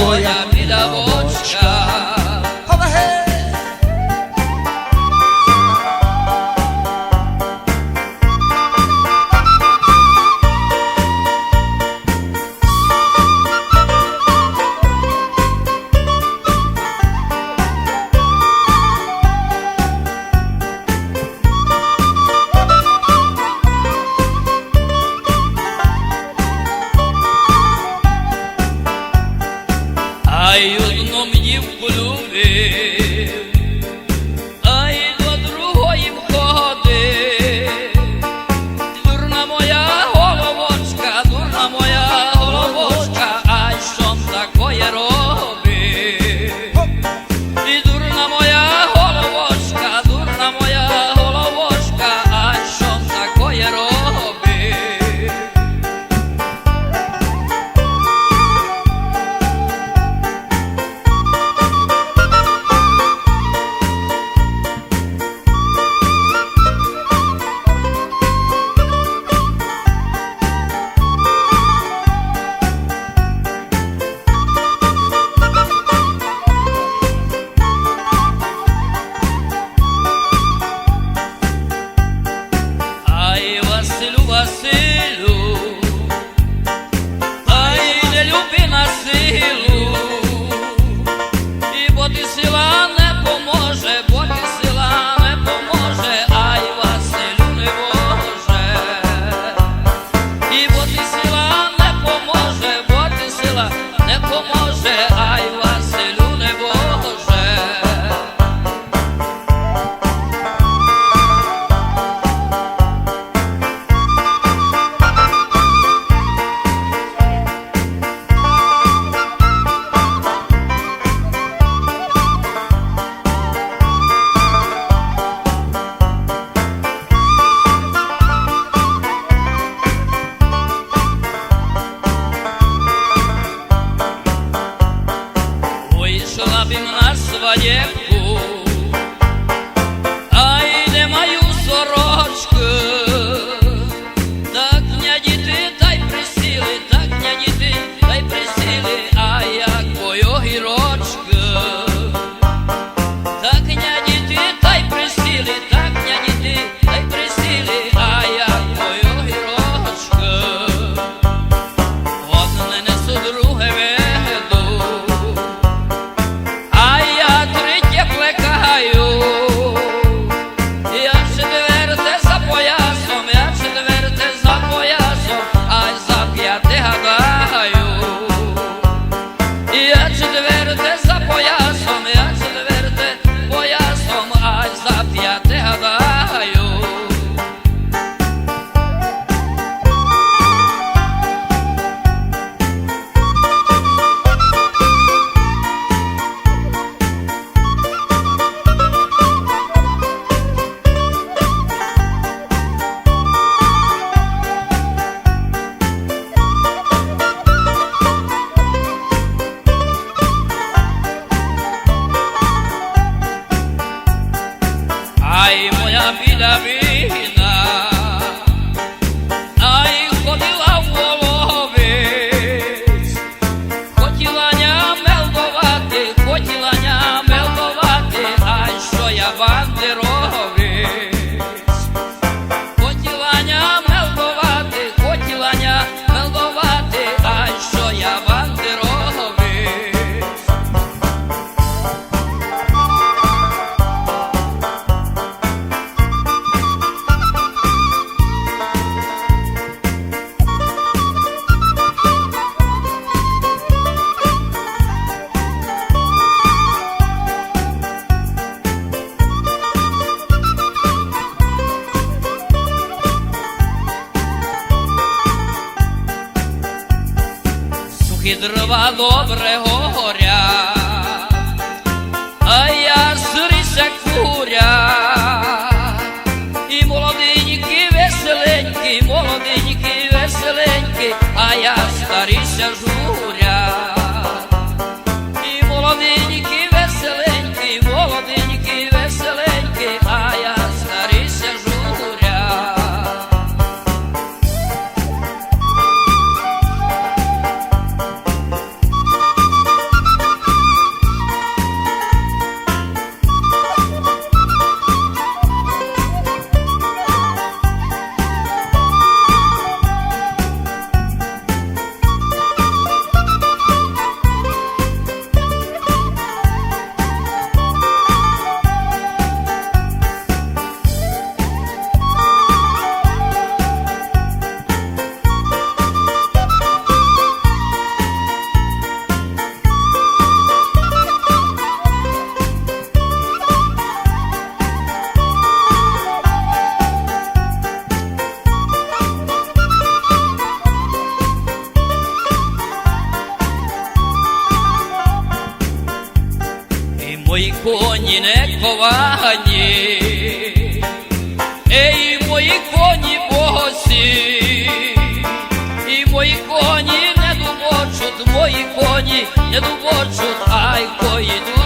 моя білявочка. Ай, одном дівку любив, ай, до другої входив. Дурна моя головочка, дурна моя головочка, ай, що такое робив? І дурна моя головочка, дурна моя головочка, ай, що такое робив? Василю, Василю, ай, не люби на силу, і бо ти сила не поможе, бо ти сила не поможе, ай, Василю, не може. І бо ти сила не поможе, бо ти сила не поможе, ай, Василю, не може. Вийшла б на свадебку, ай, не маю сорочку. Так ня діти, та й присіли, так ня діти, та й присіли, а як твою гірочку. Так ня діти, та й присіли, так ня діти, та й присіли, а як твою гірочку. Одне несу, друге веду, а я третє плекаю. Я четверте за поясом, я четверте за поясом, ай, за п'яте гадаю. Я четверте за поясом, я четверте поясом, ай, за п'яте гадаю. Ай, моя білявина, ай, ходила в Воловець, хотіла ня мелдувати, хотіла ня мелдувати, ай, що я бандеровець. Хотіла ня мелдувати, хотіла ня мелдувати, ай, що я бандеровець. Сухі дрова добре горять, а я сирися курять. І молоденькі веселенькі, молоденькі веселенькі, а я старися журять. І молоденькі веселенькі, молоденькі веселенькі, а я старися журять. не ковані. Ей, мої коні босі, і мої коні не дубочуть, мої коні не дубочуть, ай поїду